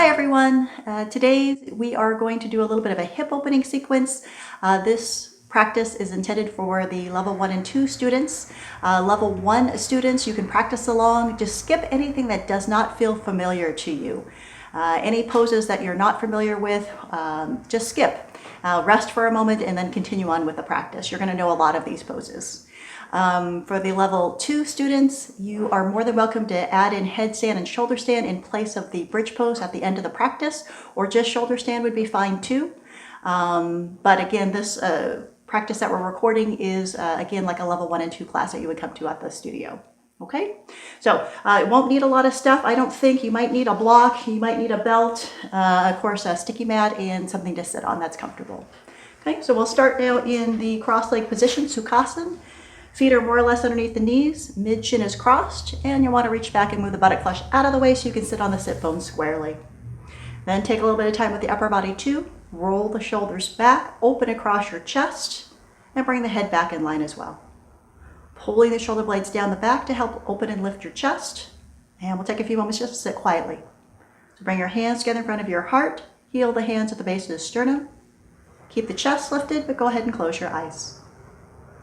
Hi everyone. Today we are going to do a little bit of a hip opening sequence. This practice is intended for the level 1 and 2 students. Level 1 students, you can practice along. Just skip anything that does not feel familiar to you. Any poses that you're not familiar with, just skip. Rest for a moment and then continue on with the practice. You're going to know a lot of these poses. For the level 2 students, you are more than welcome to add in headstand and shoulder stand in place of the bridge pose at the end of the practice, or just shoulder stand would be fine too. But again, this practice that we're recording is again like a level 1 and 2 class that you would come to at the studio. Okay, so it won't need a lot of stuff. I don't think. You might need a block, you might need a belt, of course a sticky mat, and something to sit on that's comfortable. Okay, so we'll start now in the cross leg position, Sukhasan. Feet are more or less underneath the knees, mid shin is crossed, and you want to reach back and move the buttock flesh out of the way so you can sit on the sit bone squarely. Then take a little bit of time with the upper body too. Roll the shoulders back, open across your chest, and bring the head back in line as well. Pulling the shoulder blades down the back to help open and lift your chest. And we'll take a few moments just to sit quietly. So bring your hands together in front of your heart. Heel the hands at the base of the sternum. Keep the chest lifted, but go ahead and close your eyes.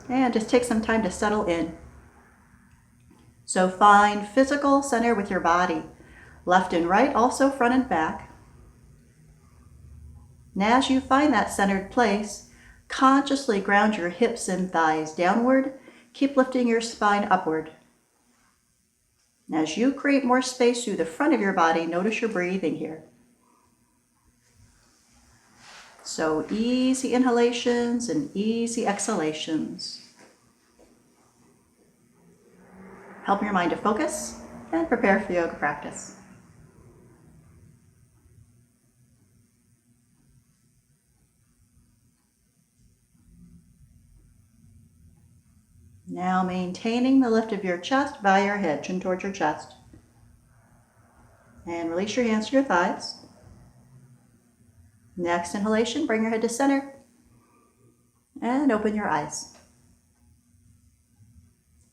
And just take some time to settle in. So find physical center with your body. Left and right, also front and back. And as you find that centered place, consciously ground your hips and thighs downward. Keep lifting your spine upward. And as you create more space through the front of your body, notice your breathing here. So easy inhalations and easy exhalations. Help your mind to focus and prepare for yoga practice. Now maintaining the lift of your chest, bow your head, chin towards your chest. And release your hands to your thighs. Next inhalation, bring your head to center and open your eyes.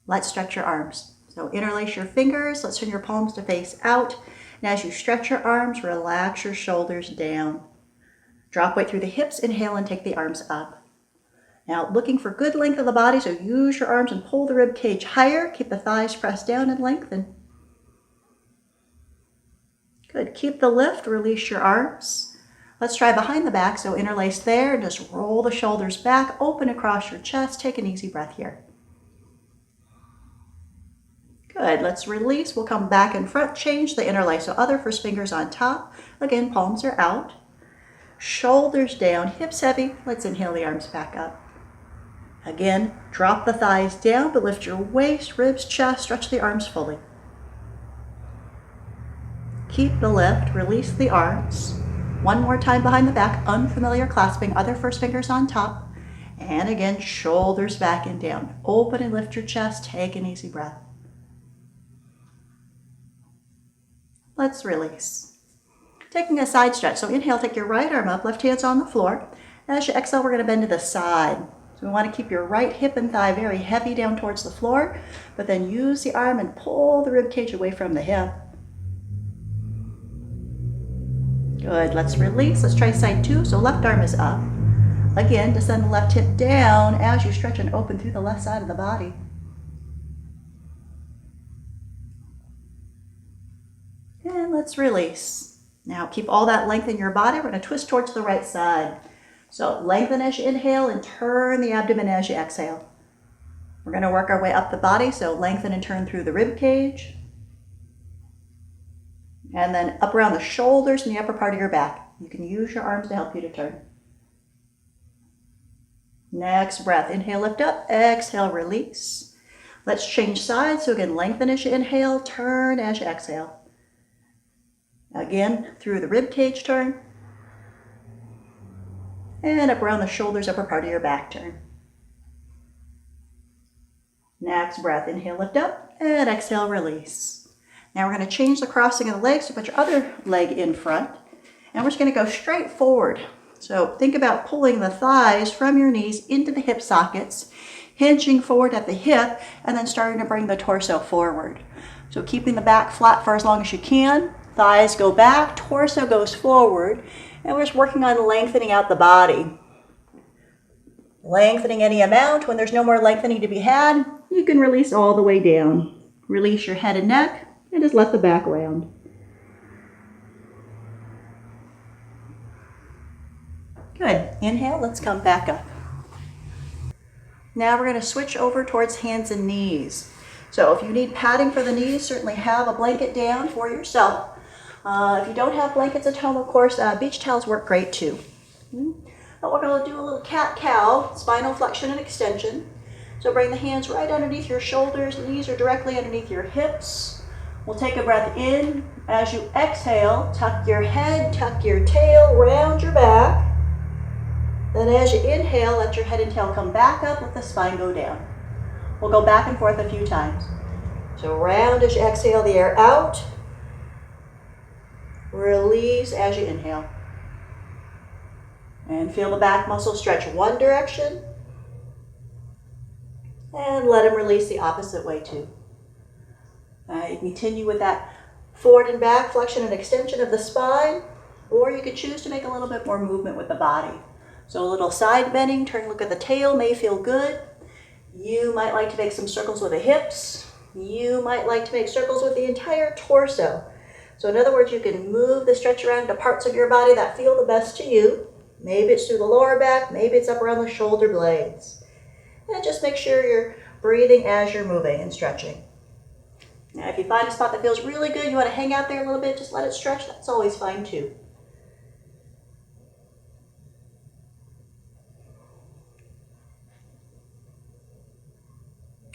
Let's stretch your arms. So interlace your fingers, let's turn your palms to face out. And as you stretch your arms, relax your shoulders down. Drop weight through the hips, inhale and take the arms up. Now looking for good length of the body, so use your arms and pull the rib cage higher. Keep the thighs pressed down and lengthen. Good, keep the lift, release your arms. Let's try behind the back, so interlace there and just roll the shoulders back, open across your chest. Take an easy breath here. Good, let's release. We'll come back in front, change the interlace. So other first fingers on top. Again, palms are out. Shoulders down, hips heavy. Let's inhale the arms back up. Again, drop the thighs down, but lift your waist, ribs, chest, stretch the arms fully. Keep the lift, release the arms. One more time behind the back, unfamiliar clasping, other first fingers on top. And again, shoulders back and down. Open and lift your chest, take an easy breath. Let's release. Taking a side stretch, so inhale, take your right arm up, left hand's on the floor. As you exhale, we're going to bend to the side. So we want to keep your right hip and thigh very heavy down towards the floor, but then use the arm and pull the rib cage away from the hip. Good, let's release. Let's try side 2. So left arm is up. Again, descend the left hip down as you stretch and open through the left side of the body. And let's release. Now keep all that length in your body. We're going to twist towards the right side. So lengthen as you inhale and turn the abdomen as you exhale. We're going to work our way up the body, so lengthen and turn through the rib cage. And then up around the shoulders and the upper part of your back. You can use your arms to help you to turn. Next breath, inhale, lift up, exhale, release. Let's change sides. So again, lengthen as you inhale, turn as you exhale. Again, through the rib cage turn. And up around the shoulders, upper part of your back turn. Next breath, inhale, lift up, and exhale, release. Now we're going to change the crossing of the legs, so put your other leg in front, and we're just going to go straight forward. So think about pulling the thighs from your knees into the hip sockets, hinging forward at the hip, and then starting to bring the torso forward. So keeping the back flat for as long as you can, Thighs go back, torso goes forward, and we're just working on lengthening out the body. Lengthening any amount. When there's no more lengthening to be had, you can release all the way down. Release your head and neck, and just let the back round. Good. Inhale, let's come back up. Now we're going to switch over towards hands and knees. So if you need padding for the knees, certainly have a blanket down for yourself. If you don't have blankets at home, of course, beach towels work great too. But we're going to do a little cat-cow, spinal flexion and extension. So bring the hands right underneath your shoulders, knees are directly underneath your hips. We'll take a breath in. As you exhale, tuck your head, tuck your tail, round your back. Then as you inhale, let your head and tail come back up, let the spine go down. We'll go back and forth a few times. So round as you exhale the air out. Release as you inhale. And feel the back muscles stretch one direction. And let them release the opposite way too. You can continue with that forward and back flexion and extension of the spine, or you could choose to make a little bit more movement with the body. So a little side bending, turn, look at the tail, may feel good. You might like to make some circles with the hips. You might like to make circles with the entire torso. So in other words, you can move the stretch around to parts of your body that feel the best to you. Maybe it's through the lower back, maybe it's up around the shoulder blades. And just make sure you're breathing as you're moving and stretching. Now if you find a spot that feels really good, you want to hang out there a little bit, just let it stretch, that's always fine too.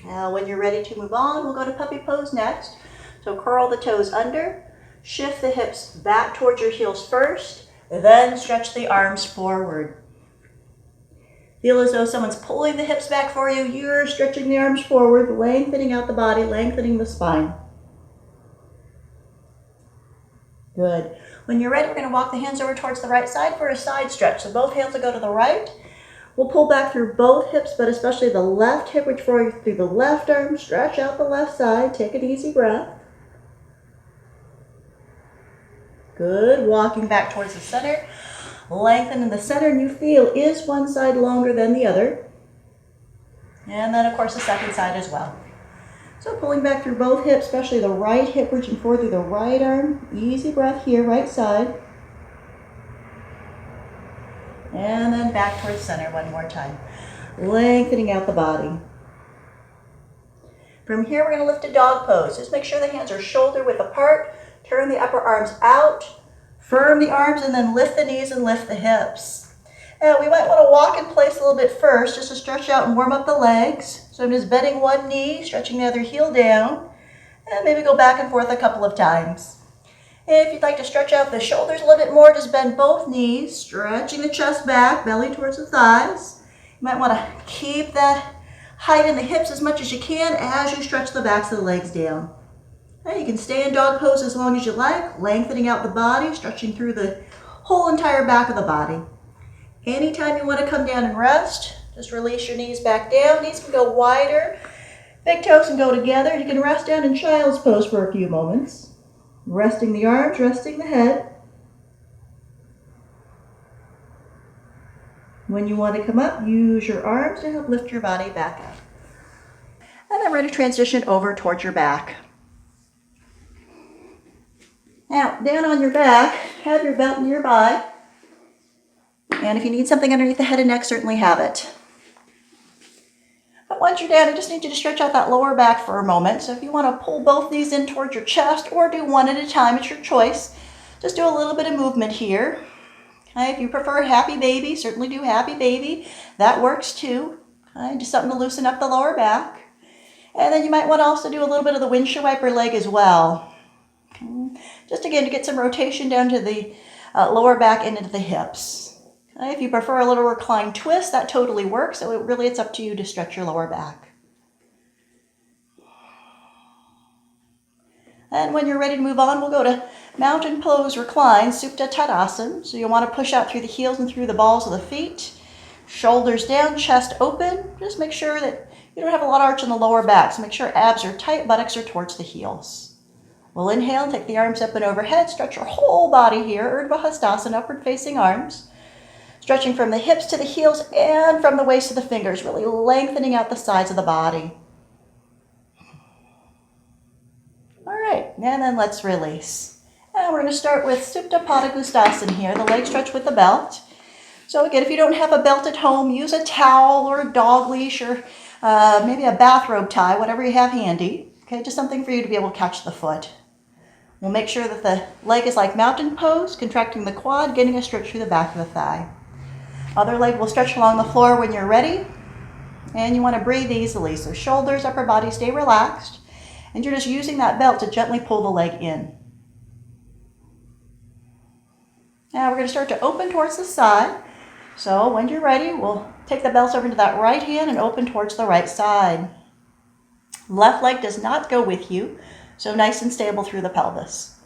Now when you're ready to move on, we'll go to puppy pose next. So curl the toes under, shift the hips back towards your heels first, then stretch the arms forward. Feel as though someone's pulling the hips back for you. You're stretching the arms forward, lengthening out the body, lengthening the spine. Good. When you're ready, we're going to walk the hands over towards the right side for a side stretch. So both hands will go to the right. We'll pull back through both hips, but especially the left hip, reach forward through the left arm, stretch out the left side, take an easy breath. Good, walking back towards the center, lengthen in the center, and you feel, is one side longer than the other? And then of course the second side as well. So pulling back through both hips, especially the right hip, reaching forward through the right arm, easy breath here, right side. And then back towards center one more time. Lengthening out the body. From here, we're going to lift a dog pose. Just make sure the hands are shoulder width apart. Turn the upper arms out. Firm the arms and then lift the knees and lift the hips. Now, we might want to walk in place a little bit first just to stretch out and warm up the legs. So I'm just bending one knee, stretching the other heel down, and maybe go back and forth a couple of times. If you'd like to stretch out the shoulders a little bit more, just bend both knees, stretching the chest back, belly towards the thighs. You might want to keep that height in the hips as much as you can as you stretch the backs of the legs down. Now you can stay in dog pose as long as you like, lengthening out the body, stretching through the whole entire back of the body. Anytime you want to come down and rest, just release your knees back down. Knees can go wider, big toes can go together. You can rest down in child's pose for a few moments. Resting the arms, resting the head. When you want to come up, use your arms to help lift your body back up. And then ready to transition over towards your back. Now, down on your back, have your belt nearby. And if you need something underneath the head and neck, certainly have it. But once you're down, I just need you to stretch out that lower back for a moment. So if you want to pull both knees in towards your chest or do one at a time, it's your choice. Just do a little bit of movement here. Okay, if you prefer happy baby, certainly do happy baby. That works too. Okay, just something to loosen up the lower back. And then you might want to also do a little bit of the windshield wiper leg as well. Okay, just again to get some rotation down to the lower back and into the hips. Okay, if you prefer a little reclined twist, that totally works. So it's up to you to stretch your lower back. And when you're ready to move on, we'll go to mountain pose recline, Supta Tadasana. So you'll want to push out through the heels and through the balls of the feet. Shoulders down, chest open. Just make sure that you don't have a lot of arch in the lower back. So make sure abs are tight, buttocks are towards the heels. We'll inhale, take the arms up and overhead, stretch your whole body here, Urdhva Hastasana, upward facing arms. Stretching from the hips to the heels and from the waist to the fingers, really lengthening out the sides of the body. All right, and then let's release. And we're going to start with Supta Padangusthasana here, the leg stretch with the belt. So again, if you don't have a belt at home, use a towel or a dog leash or maybe a bathrobe tie, whatever you have handy. Okay, just something for you to be able to catch the foot. We'll make sure that the leg is like mountain pose, contracting the quad, getting a stretch through the back of the thigh. Other leg will stretch along the floor when you're ready. And you want to breathe easily. So shoulders, upper body stay relaxed. And you're just using that belt to gently pull the leg in. Now we're going to start to open towards the side. So when you're ready, we'll take the belts over into that right hand and open towards the right side. Left leg does not go with you, so nice and stable through the pelvis.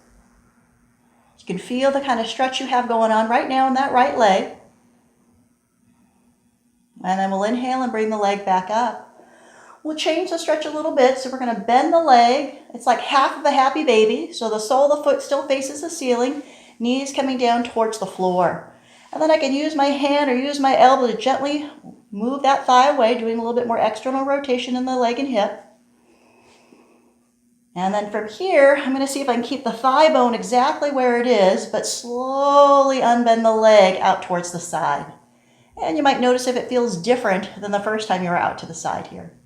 You can feel the kind of stretch you have going on right now in that right leg. And then we'll inhale and bring the leg back up. We'll change the stretch a little bit, so we're going to bend the leg. It's like half of a happy baby, so the sole of the foot still faces the ceiling, knees coming down towards the floor. And then I can use my hand or use my elbow to gently move that thigh away, doing a little bit more external rotation in the leg and hip. And then from here, I'm going to see if I can keep the thigh bone exactly where it is, but slowly unbend the leg out towards the side. And you might notice if it feels different than the first time you were out to the side here.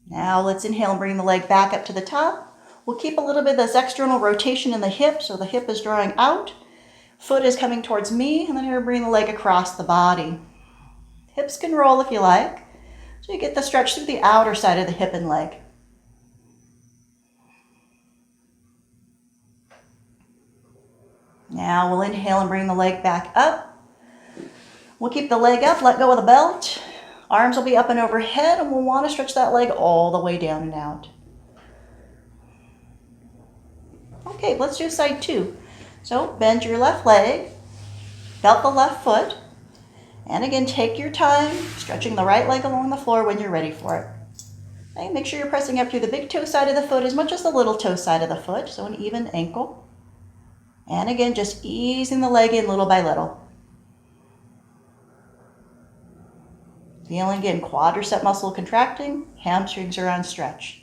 Now let's inhale and bring the leg back up to the top. We'll keep a little bit of this external rotation in the hip, so the hip is drawing out. Foot is coming towards me, and then I'm going to bring the leg across the body. Hips can roll if you like, so you get the stretch through the outer side of the hip and leg. Now we'll inhale and bring the leg back up. We'll keep the leg up, let go of the belt. Arms will be up and overhead, and we'll want to stretch that leg all the way down and out. Okay, let's do side two. So bend your left leg, belt the left foot, and again, take your time, stretching the right leg along the floor when you're ready for it. Okay, make sure you're pressing up through the big toe side of the foot as much as the little toe side of the foot, so an even ankle. And again, just easing the leg in little by little. Feeling again, quadricep muscle contracting, hamstrings are on stretch.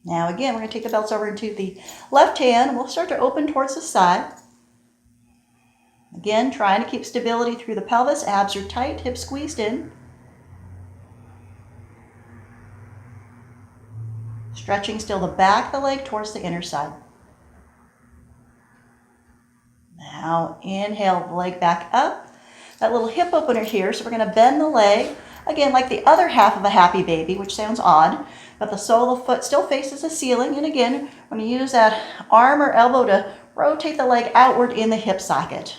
Now again, we're going to take the belts over into the left hand, and we'll start to open towards the side. Again, trying to keep stability through the pelvis, abs are tight, hips squeezed in. Stretching still the back of the leg towards the inner side. Now inhale the leg back up. That little hip opener here, so we're going to bend the leg, again like the other half of a happy baby, which sounds odd, but the sole of the foot still faces the ceiling, and again, we're going to use that arm or elbow to rotate the leg outward in the hip socket.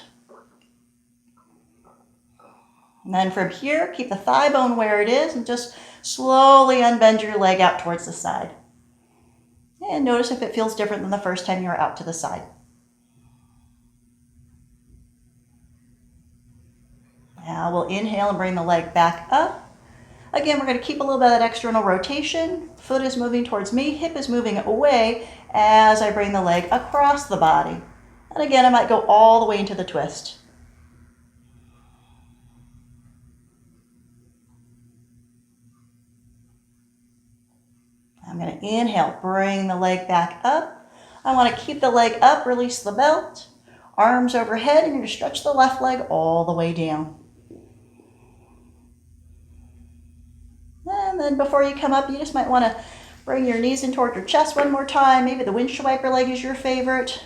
And then from here, keep the thigh bone where it is, and just slowly unbend your leg out towards the side. And notice if it feels different than the first time you were out to the side. Now we'll inhale and bring the leg back up. Again, we're going to keep a little bit of that external rotation. Foot is moving towards me, hip is moving away as I bring the leg across the body. And again, I might go all the way into the twist. I'm going to inhale, bring the leg back up. I want to keep the leg up, release the belt. Arms overhead, and you're going to stretch the left leg all the way down. And then before you come up, you just might want to bring your knees in toward your chest one more time. Maybe the windshield wiper leg is your favorite.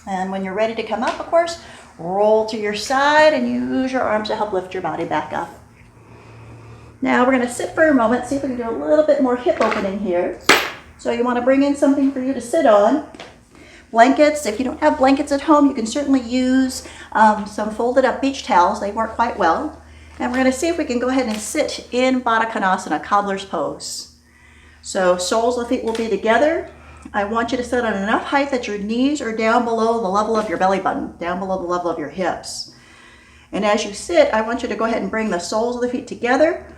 And when you're ready to come up, of course, roll to your side and use your arms to help lift your body back up. Now we're going to sit for a moment, see if we can do a little bit more hip opening here. So you want to bring in something for you to sit on. Blankets, if you don't have blankets at home, you can certainly use some folded up beach towels. They work quite well. And we're going to see if we can go ahead and sit in Baddha Konasana, Cobblers Pose. So soles of the feet will be together. I want you to sit on enough height that your knees are down below the level of your belly button, down below the level of your hips. And as you sit, I want you to go ahead and bring the soles of the feet together.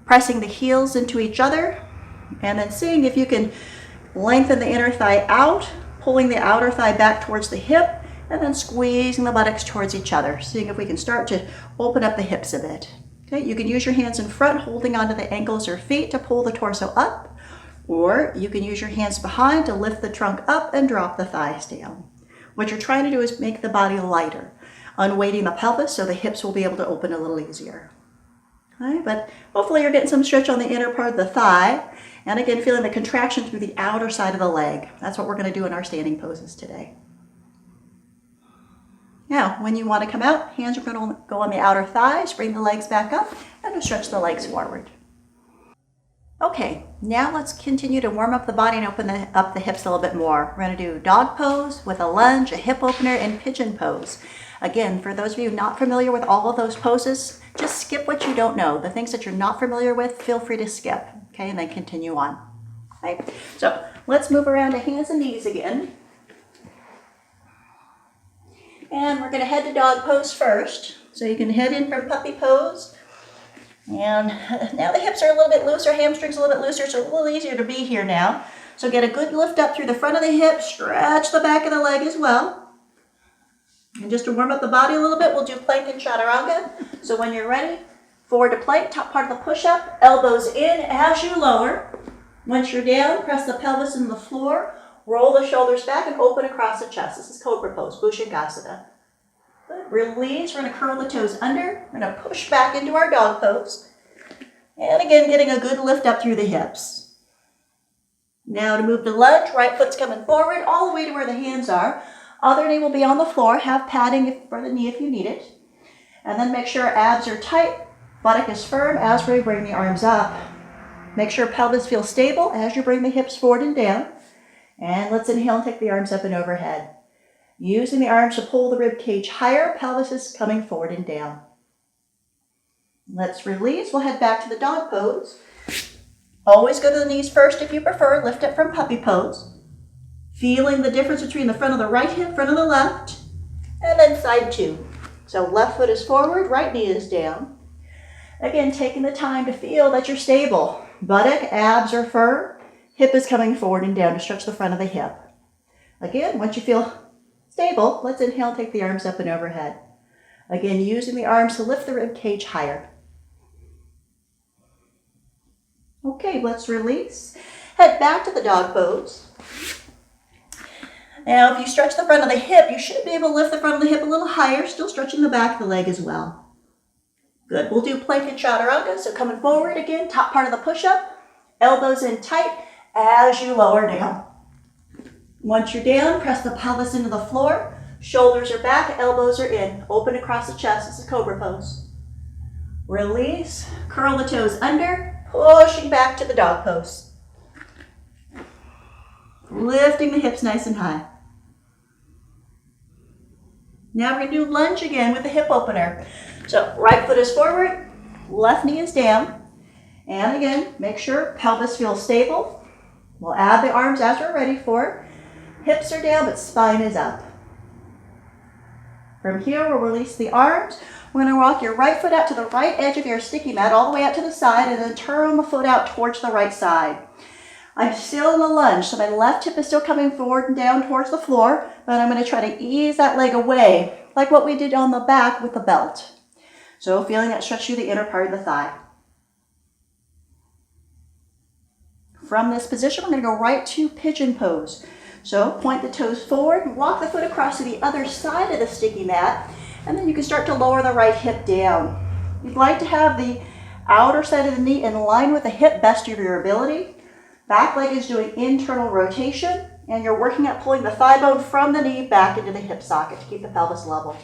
pressing the heels into each other, and then seeing if you can lengthen the inner thigh out, pulling the outer thigh back towards the hip, and then squeezing the buttocks towards each other, seeing if we can start to open up the hips a bit. Okay, you can use your hands in front, holding onto the ankles or feet to pull the torso up, or you can use your hands behind to lift the trunk up and drop the thighs down. What you're trying to do is make the body lighter, unweighting the pelvis so the hips will be able to open a little easier. Okay, but hopefully you're getting some stretch on the inner part of the thigh, and again, feeling the contraction through the outer side of the leg. That's what we're going to do in our standing poses today. Now, when you want to come out, hands are going to go on the outer thighs, bring the legs back up, and stretch the legs forward. Okay, now let's continue to warm up the body and open up the hips a little bit more. We're going to do dog pose with a lunge, a hip opener, and pigeon pose. Again, for those of you not familiar with all of those poses, just skip what you don't know. The things that you're not familiar with, feel free to skip, okay, and then continue on. Okay, so let's move around to hands and knees again. And we're going to head to dog pose first. So you can head in from puppy pose. And now the hips are a little bit looser, hamstrings a little bit looser, so it's a little easier to be here now. So get a good lift up through the front of the hip, stretch the back of the leg as well. And just to warm up the body a little bit, we'll do plank and chaturanga. So when you're ready, forward to plank, top part of the push-up, elbows in as you lower. Once you're down, press the pelvis into the floor. Roll the shoulders back and open across the chest. This is Cobra Pose, Bhujangasana. Release, we're going to curl the toes under. We're going to push back into our dog pose. And again, getting a good lift up through the hips. Now to move to lunge, right foot's coming forward all the way to where the hands are. Other knee will be on the floor. Have padding for the knee if you need it. And then make sure abs are tight, buttock is firm as we bring the arms up. Make sure pelvis feels stable as you bring the hips forward and down. And let's inhale and take the arms up and overhead. Using the arms to pull the rib cage higher, pelvis is coming forward and down. Let's release. We'll head back to the dog pose. Always go to the knees first if you prefer. Lift up from puppy pose. Feeling the difference between the front of the right hip, front of the left, and then side two. So left foot is forward, right knee is down. Again, taking the time to feel that you're stable. Buttock, abs are firm. Hip is coming forward and down to stretch the front of the hip. Again, once you feel stable, let's inhale and take the arms up and overhead. Again, using the arms to lift the rib cage higher. Okay, let's release. Head back to the dog pose. Now, if you stretch the front of the hip, you should be able to lift the front of the hip a little higher, still stretching the back of the leg as well. Good. We'll do plank and chaturanga. So coming forward again, top part of the push-up, elbows in tight as you lower down. Once you're down, press the pelvis into the floor. Shoulders are back, elbows are in. Open across the chest. This is Cobra Pose. Release. Curl the toes under, pushing back to the dog pose. Lifting the hips nice and high. Now we're going to do lunge again with the hip opener. So right foot is forward, left knee is down. And again, make sure pelvis feels stable. We'll add the arms as we're ready for it. Hips are down, but spine is up. From here, we'll release the arms. We're going to walk your right foot out to the right edge of your sticky mat, all the way out to the side, and then turn the foot out towards the right side. I'm still in the lunge, so my left hip is still coming forward and down towards the floor, but I'm going to try to ease that leg away, like what we did on the back with the belt. So feeling that stretch through the inner part of the thigh. From this position, we're going to go right to pigeon pose. So point the toes forward, walk the foot across to the other side of the sticky mat, and then you can start to lower the right hip down. You'd like to have the outer side of the knee in line with the hip, best of your ability. Back leg is doing internal rotation, and you're working at pulling the thigh bone from the knee back into the hip socket to keep the pelvis level.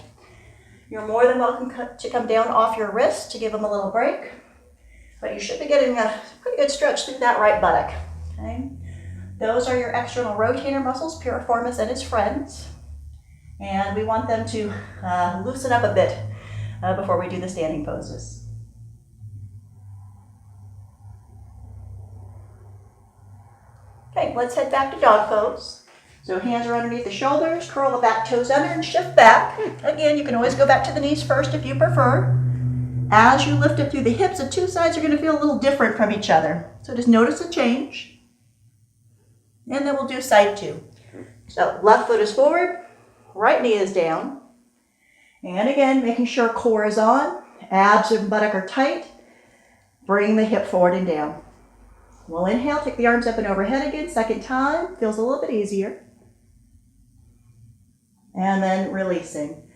You're more than welcome to come down off your wrist to give them a little break. But you should be getting a pretty good stretch through that right buttock. Okay? Those are your external rotator muscles, piriformis and its friends. And we want them to loosen up a bit before we do the standing poses. Okay, let's head back to dog pose. So hands are underneath the shoulders, curl the back toes under and shift back. Again, you can always go back to the knees first if you prefer. As you lift it through the hips, the two sides are going to feel a little different from each other. So just notice the change. And then we'll do side two. So left foot is forward, right knee is down. And again, making sure core is on, abs and buttock are tight. Bring the hip forward and down. We'll inhale, take the arms up and overhead again. Second time, feels a little bit easier. And then releasing.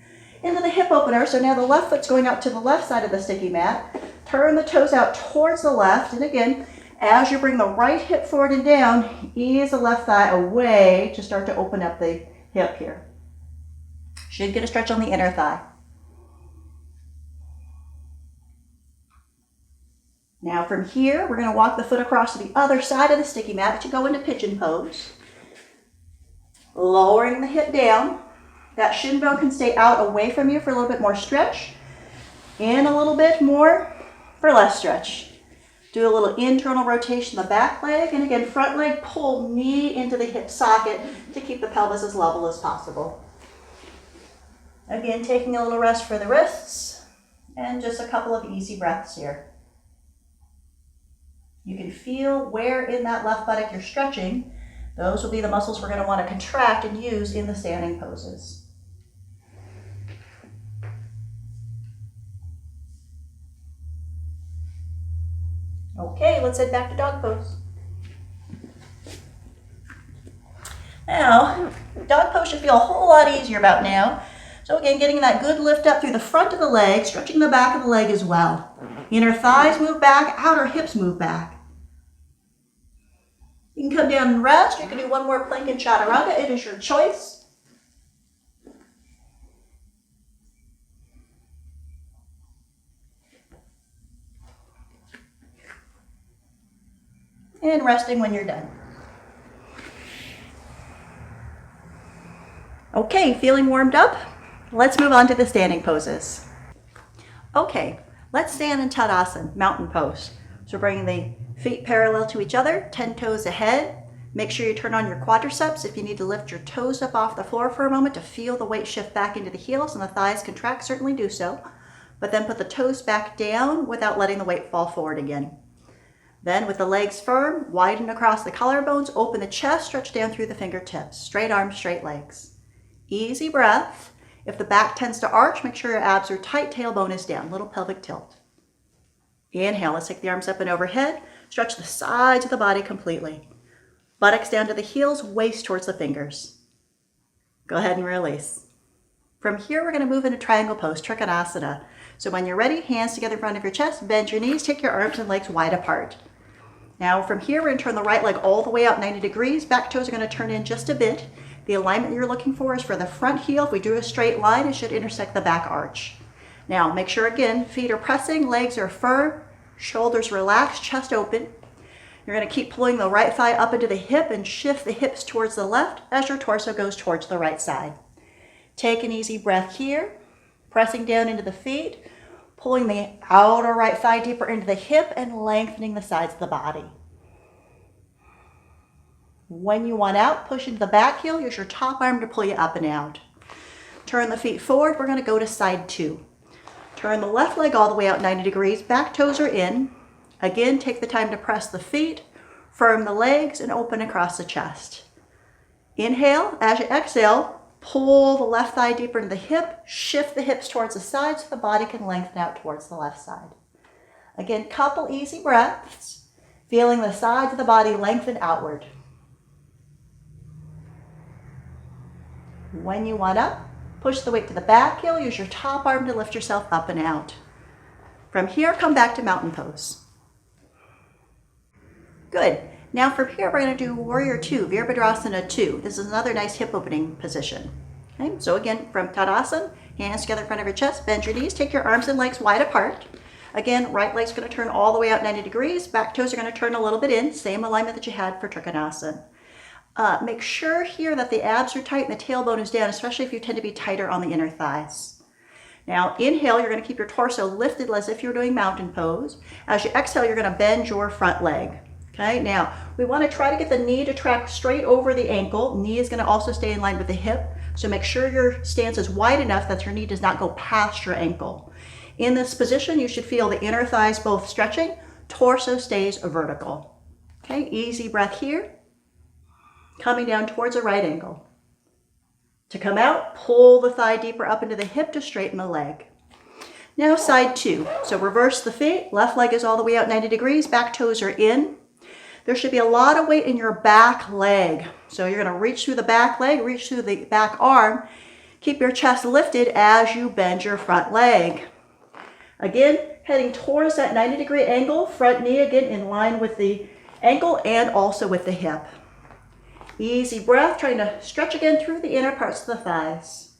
Into the hip opener, so now the left foot's going out to the left side of the sticky mat. Turn the toes out towards the left, and again, as you bring the right hip forward and down, ease the left thigh away to start to open up the hip here. Should get a stretch on the inner thigh. Now from here, we're going to walk the foot across to the other side of the sticky mat to go into Pigeon Pose. Lowering the hip down. That shin bone can stay out away from you for a little bit more stretch. In a little bit more for less stretch. Do a little internal rotation of the back leg. And again, front leg, pull knee into the hip socket to keep the pelvis as level as possible. Again, taking a little rest for the wrists. And just a couple of easy breaths here. You can feel where in that left buttock you're stretching. Those will be the muscles we're going to want to contract and use in the standing poses. Okay, let's head back to dog pose. Now, dog pose should feel a whole lot easier about now. So again, getting that good lift up through the front of the leg, stretching the back of the leg as well. Inner thighs move back, outer hips move back. You can come down and rest. You can do one more plank in Chaturanga. It is your choice. And resting when you're done. Okay, feeling warmed up? Let's move on to the standing poses. Okay, let's stand in Tadasana, mountain pose. So bring the feet parallel to each other, 10 toes ahead. Make sure you turn on your quadriceps if you need to lift your toes up off the floor for a moment to feel the weight shift back into the heels and the thighs contract, certainly do so. But then put the toes back down without letting the weight fall forward again. Then with the legs firm, widen across the collarbones, open the chest, stretch down through the fingertips. Straight arms, straight legs. Easy breath. If the back tends to arch, make sure your abs are tight, tailbone is down, little pelvic tilt. Inhale, let's take the arms up and overhead. Stretch the sides of the body completely. Buttocks down to the heels, waist towards the fingers. Go ahead and release. From here, we're going to move into triangle pose, Trikonasana. So when you're ready, hands together in front of your chest, bend your knees, take your arms and legs wide apart. Now from here, we're going to turn the right leg all the way out 90 degrees. Back toes are going to turn in just a bit. The alignment you're looking for is for the front heel. If we drew a straight line, it should intersect the back arch. Now make sure again, feet are pressing, legs are firm, shoulders relaxed, chest open. You're going to keep pulling the right thigh up into the hip and shift the hips towards the left as your torso goes towards the right side. Take an easy breath here, pressing down into the feet, pulling the outer right thigh deeper into the hip and lengthening the sides of the body. When you want out, push into the back heel, use your top arm to pull you up and out. Turn the feet forward, we're going to go to side two. Turn the left leg all the way out 90 degrees, back toes are in. Again, take the time to press the feet, firm the legs, and open across the chest. Inhale, as you exhale, pull the left thigh deeper into the hip, shift the hips towards the side so the body can lengthen out towards the left side. Again, couple easy breaths, feeling the sides of the body lengthen outward. When you want up, push the weight to the back heel, use your top arm to lift yourself up and out. From here, come back to mountain pose. Good. Now from here, we're going to do Warrior 2, Virabhadrasana 2. This is another nice hip opening position. Okay, so again, from Tadasana, hands together in front of your chest, bend your knees, take your arms and legs wide apart. Again, right leg's going to turn all the way out 90 degrees, back toes are going to turn a little bit in, same alignment that you had for Trikonasana. Make sure here that the abs are tight and the tailbone is down, especially if you tend to be tighter on the inner thighs. Now inhale, you're going to keep your torso lifted as if you're doing mountain pose. As you exhale, you're going to bend your front leg. Okay, now we want to try to get the knee to track straight over the ankle. Knee is going to also stay in line with the hip. So make sure your stance is wide enough that your knee does not go past your ankle. In this position, you should feel the inner thighs both stretching, torso stays vertical. Okay, easy breath here. Coming down towards a right angle. To come out, pull the thigh deeper up into the hip to straighten the leg. Now side two. So reverse the feet, left leg is all the way out 90 degrees, back toes are in. There should be a lot of weight in your back leg. So you're gonna reach through the back leg, reach through the back arm. Keep your chest lifted as you bend your front leg. Again, heading towards that 90-degree angle, front knee again in line with the ankle and also with the hip. Easy breath, trying to stretch again through the inner parts of the thighs.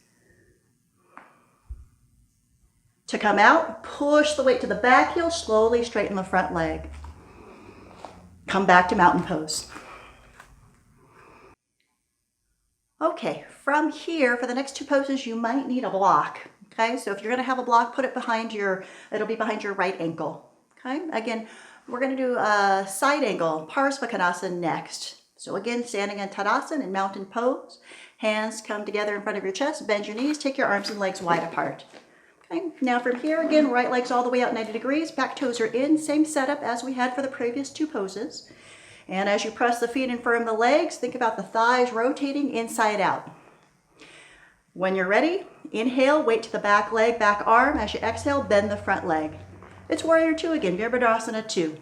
To come out, push the weight to the back heel, slowly straighten the front leg. Come back to mountain pose. Okay, from here, for the next two poses, you might need a block. Okay, so if you're gonna have a block, put it behind it'll be behind your right ankle. Okay, again, we're gonna do a side angle, Parsvakonasana next. So again, standing in Tadasana in mountain pose. Hands come together in front of your chest, bend your knees, take your arms and legs wide apart. Okay, now from here, again, right leg's all the way out 90 degrees, back toes are in, same setup as we had for the previous two poses. And as you press the feet and firm the legs, think about the thighs rotating inside out. When you're ready, inhale, weight to the back leg, back arm. As you exhale, bend the front leg. It's warrior two again, Virabhadrasana 2.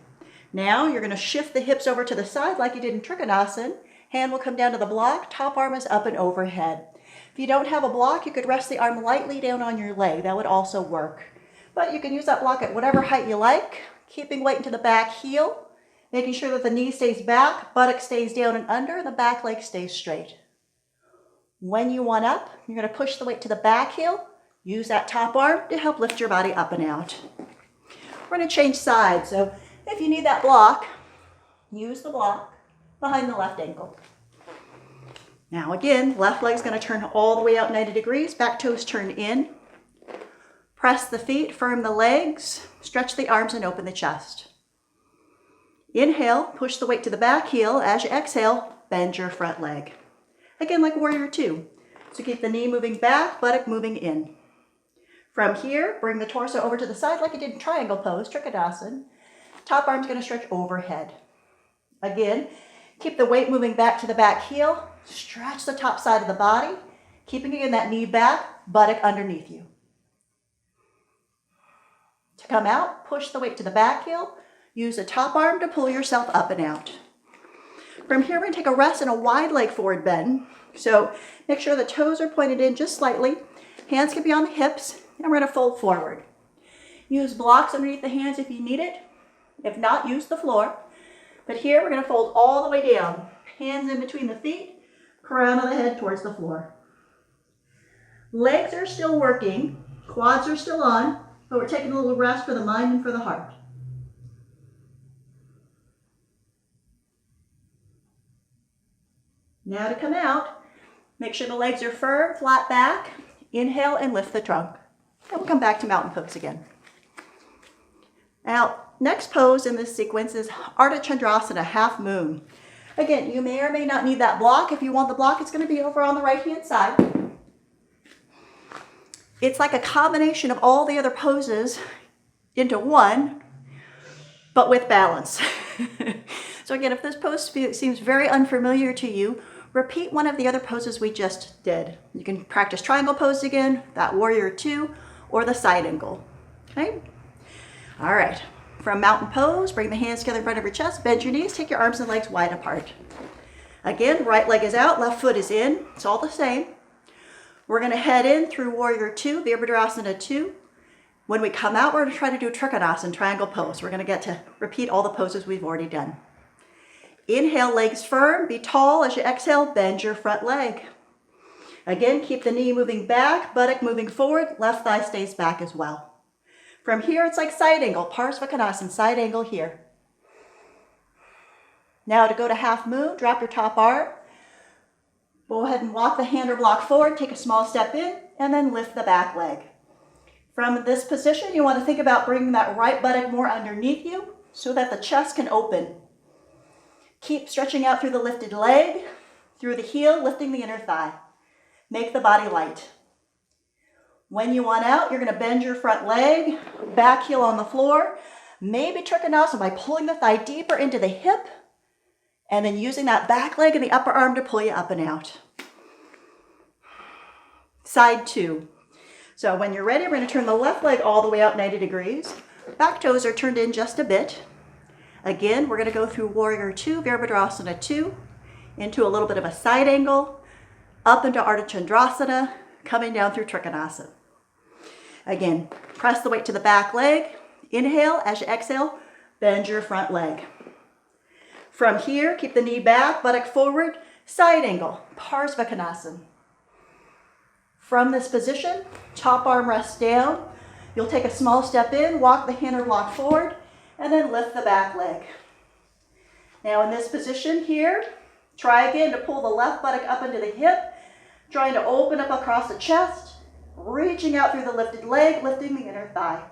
Now you're gonna shift the hips over to the side like you did in Trikonasana. Hand will come down to the block, top arm is up and overhead. If you don't have a block, you could rest the arm lightly down on your leg. That would also work. But you can use that block at whatever height you like, keeping weight into the back heel, making sure that the knee stays back, buttock stays down and under, and the back leg stays straight. When you want up, you're gonna push the weight to the back heel, use that top arm to help lift your body up and out. We're gonna change sides, so if you need that block, use the block behind the left ankle. Now again, left leg's gonna turn all the way out 90 degrees, back toes turn in. Press the feet, firm the legs, stretch the arms and open the chest. Inhale, push the weight to the back heel. As you exhale, bend your front leg. Again, like warrior two. So keep the knee moving back, buttock moving in. From here, bring the torso over to the side like you did in triangle pose, Trikonasana. Top arm's gonna stretch overhead. Again, keep the weight moving back to the back heel. Stretch the top side of the body, keeping again that knee back, buttock underneath you. To come out, push the weight to the back heel. Use the top arm to pull yourself up and out. From here, we're gonna take a rest in a wide leg forward bend. So make sure the toes are pointed in just slightly. Hands can be on the hips, and we're gonna fold forward. Use blocks underneath the hands if you need it. If not, use the floor. But here, we're gonna fold all the way down. Hands in between the feet, crown of the head towards the floor. Legs are still working, quads are still on, but we're taking a little rest for the mind and for the heart. Now to come out, make sure the legs are firm, flat back. Inhale and lift the trunk. And we'll come back to mountain pose again. Now, next pose in this sequence is Ardha Chandrasana, half moon. Again, you may or may not need that block. If you want the block, it's going to be over on the right-hand side. It's like a combination of all the other poses into one, but with balance. So again, if this pose seems very unfamiliar to you, repeat one of the other poses we just did. You can practice triangle pose again, that warrior two, or the side angle. Okay? All right. From mountain pose, bring the hands together in front of your chest, bend your knees, take your arms and legs wide apart. Again, right leg is out, left foot is in. It's all the same. We're going to head in through warrior two, Virabhadrasana 2. When we come out, we're going to try to do Trikonasana, triangle pose. We're going to get to repeat all the poses we've already done. Inhale, legs firm, be tall. As you exhale, bend your front leg. Again, keep the knee moving back, buttock moving forward, left thigh stays back as well. From here, it's like side angle, Parsvakonasana, side angle here. Now to go to half moon, drop your top arm. Go ahead and walk the hand or block forward, take a small step in, and then lift the back leg. From this position, you want to think about bringing that right buttock more underneath you so that the chest can open. Keep stretching out through the lifted leg, through the heel, lifting the inner thigh. Make the body light. When you want out, you're going to bend your front leg, back heel on the floor, maybe Trikonasana by pulling the thigh deeper into the hip, and then using that back leg and the upper arm to pull you up and out. Side 2. So when you're ready, we're going to turn the left leg all the way out 90 degrees. Back toes are turned in just a bit. Again, we're going to go through Warrior 2, Virabhadrasana 2, into a little bit of a side angle, up into Ardha Chandrasana, coming down through Trikonasana. Again, press the weight to the back leg. Inhale, as you exhale, bend your front leg. From here, keep the knee back, buttock forward, side angle, Parsvakonasana. From this position, top arm rests down. You'll take a small step in, walk the hand or block forward, and then lift the back leg. Now in this position here, try again to pull the left buttock up into the hip, trying to open up across the chest, reaching out through the lifted leg, lifting the inner thigh.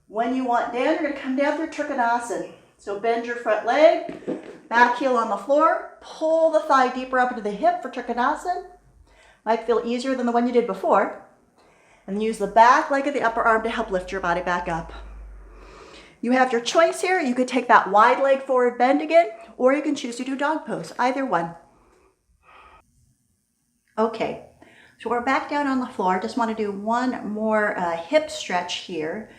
When you want down, you're going to come down through Trikonasana. So bend your front leg, back heel on the floor, pull the thigh deeper up into the hip for Trikonasana. Might feel easier than the one you did before. And use the back leg of the upper arm to help lift your body back up. You have your choice here. You could take that wide leg forward bend again, or you can choose to do dog pose, either one. Okay, so we're back down on the floor. Just want to do one more hip stretch here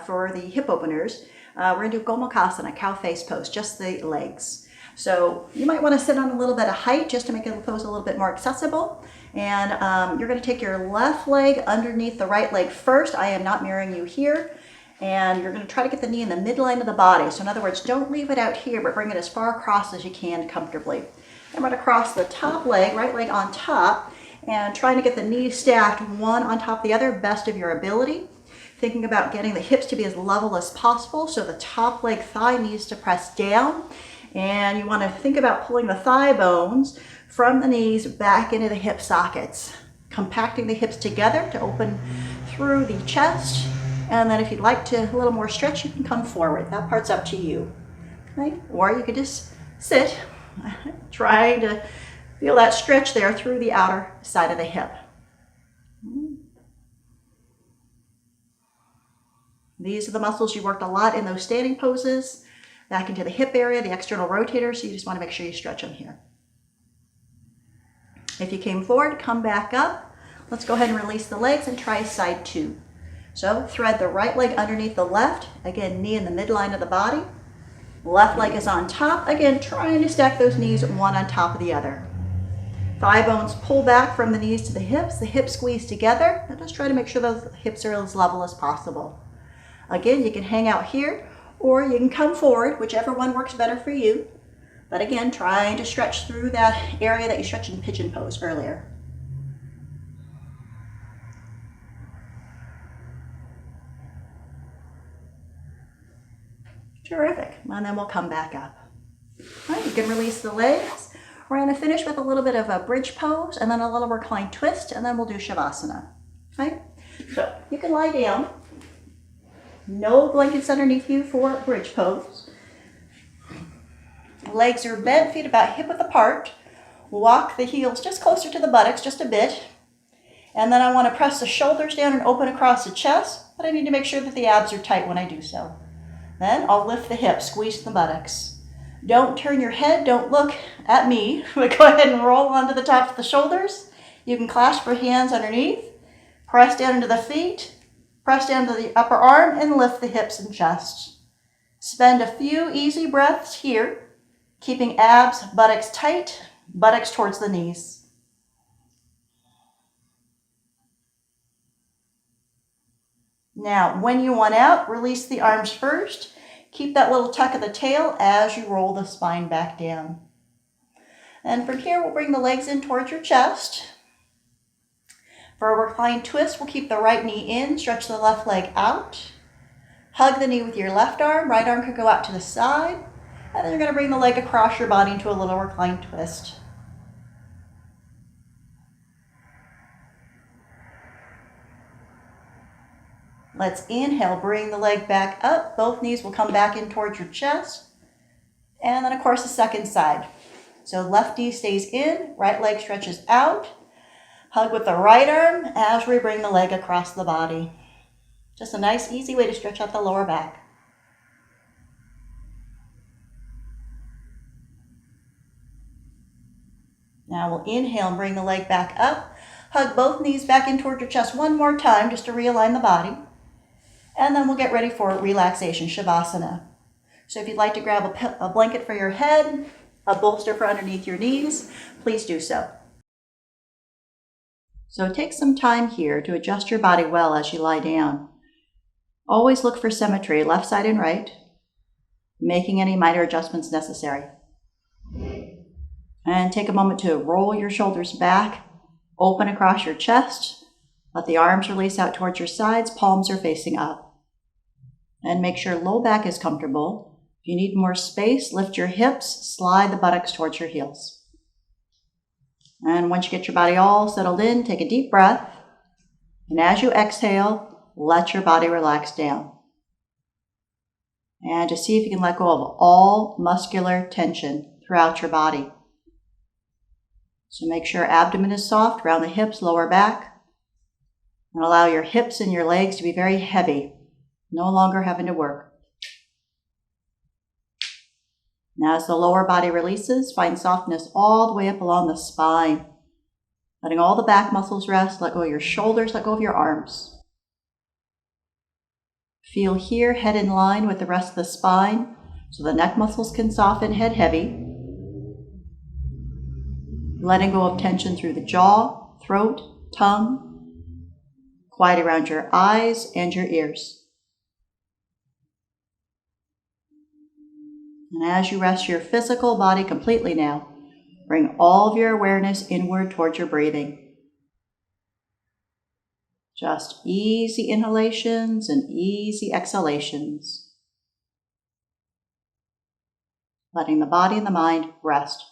for the hip openers. We're going to do Gomukhasana, cow face pose, just the legs. So you might want to sit on a little bit of height just to make the pose a little bit more accessible. And you're going to take your left leg underneath the right leg first. I am not mirroring you here. And you're going to try to get the knee in the midline of the body. So in other words, don't leave it out here, but bring it as far across as you can comfortably. I'm going to cross the top leg, right leg on top, and trying to get the knees stacked one on top of the other, best of your ability. Thinking about getting the hips to be as level as possible. So the top leg thigh needs to press down. And you want to think about pulling the thigh bones from the knees back into the hip sockets. Compacting the hips together to open through the chest. And then if you'd like to a little more stretch, you can come forward. That part's up to you. Right? Or you could just sit, trying to feel that stretch there through the outer side of the hip. These are the muscles you worked a lot in those standing poses. Back into the hip area, the external rotator, so you just want to make sure you stretch them here. If you came forward, come back up. Let's go ahead and release the legs and try side 2. So thread the right leg underneath the left. Again, knee in the midline of the body. Left leg is on top. Again, trying to stack those knees one on top of the other. Thigh bones pull back from the knees to the hips squeeze together. And just try to make sure those hips are as level as possible. Again, you can hang out here, or you can come forward, whichever one works better for you. But again, trying to stretch through that area that you stretched in Pigeon Pose earlier. Terrific. And then we'll come back up. All right, you can release the legs. We're going to finish with a little bit of a bridge pose and then a little reclined twist, and then we'll do Shavasana. Okay? So you can lie down. No blankets underneath you for bridge pose. Legs are bent, feet about hip width apart. Walk the heels just closer to the buttocks, just a bit. And then I want to press the shoulders down and open across the chest, but I need to make sure that the abs are tight when I do so. Then I'll lift the hips, squeeze the buttocks. Don't turn your head, don't look at me, but go ahead and roll onto the tops of the shoulders. You can clasp your hands underneath, press down into the feet, press down to the upper arm, and lift the hips and chest. Spend a few easy breaths here, keeping abs, buttocks tight, buttocks towards the knees. Now, when you want out, release the arms first. Keep that little tuck of the tail as you roll the spine back down. And from here, we'll bring the legs in towards your chest. For a reclined twist, we'll keep the right knee in, stretch the left leg out. Hug the knee with your left arm. Right arm could go out to the side. And then you're going to bring the leg across your body into a little reclined twist. Let's inhale, bring the leg back up. Both knees will come back in towards your chest. And then, of course, the second side. So left knee stays in, right leg stretches out. Hug with the right arm as we bring the leg across the body. Just a nice, easy way to stretch out the lower back. Now we'll inhale and bring the leg back up. Hug both knees back in toward your chest one more time just to realign the body. And then we'll get ready for Relaxation Shavasana. So if you'd like to grab a blanket for your head, a bolster for underneath your knees, please do so. So take some time here to adjust your body well as you lie down. Always look for symmetry, left side and right, making any minor adjustments necessary. And take a moment to roll your shoulders back, open across your chest, let the arms release out towards your sides, palms are facing up. And make sure low back is comfortable. If you need more space, lift your hips, slide the buttocks towards your heels. And once you get your body all settled in, take a deep breath. And as you exhale, let your body relax down. And just see if you can let go of all muscular tension throughout your body. So make sure abdomen is soft around the hips, lower back. And allow your hips and your legs to be very heavy, no longer having to work. Now as the lower body releases, find softness all the way up along the spine. Letting all the back muscles rest, let go of your shoulders, let go of your arms. Feel here, head in line with the rest of the spine, so the neck muscles can soften, head heavy. Letting go of tension through the jaw, throat, tongue. Quiet around your eyes and your ears. And as you rest your physical body completely now, bring all of your awareness inward towards your breathing. Just easy inhalations and easy exhalations. Letting the body and the mind rest.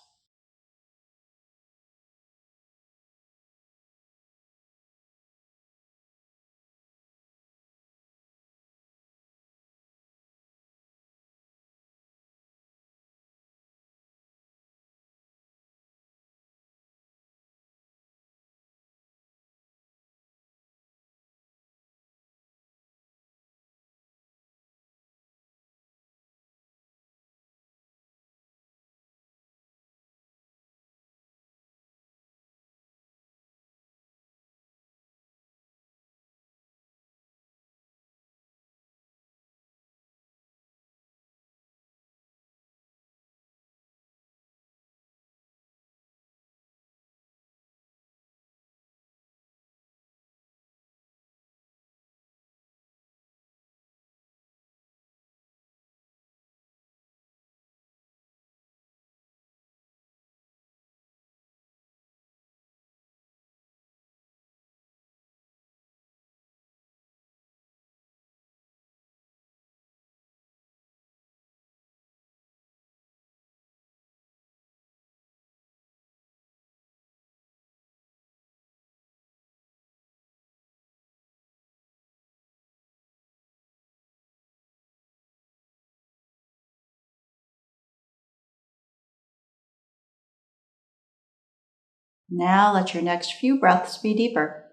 Now let your next few breaths be deeper.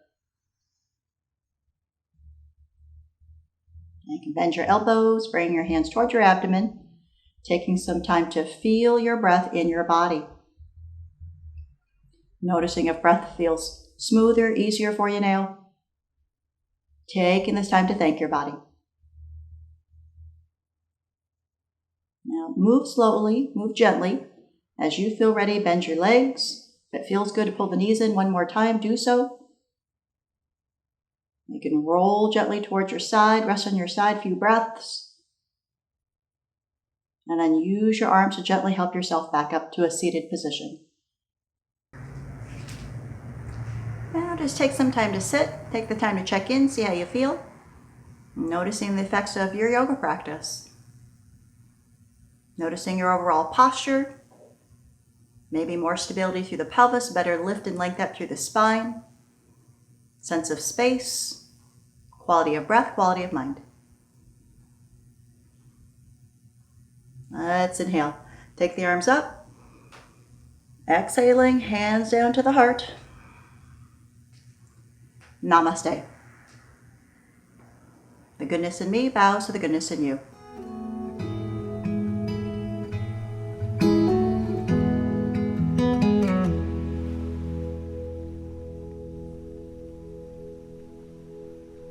You can bend your elbows, bring your hands toward your abdomen, taking some time to feel your breath in your body. Noticing if breath feels smoother, easier for you now. Taking this time to thank your body. Now move slowly, move gently. As you feel ready, bend your legs. If it feels good to pull the knees in one more time, do so. You can roll gently towards your side, rest on your side, a few breaths. And then use your arms to gently help yourself back up to a seated position. Now just take some time to sit, take the time to check in, see how you feel. Noticing the effects of your yoga practice. Noticing your overall posture. Maybe more stability through the pelvis, better lift and length up through the spine. Sense of space, quality of breath, quality of mind. Let's inhale. Take the arms up. Exhaling, hands down to the heart. Namaste. The goodness in me bows to the goodness in you.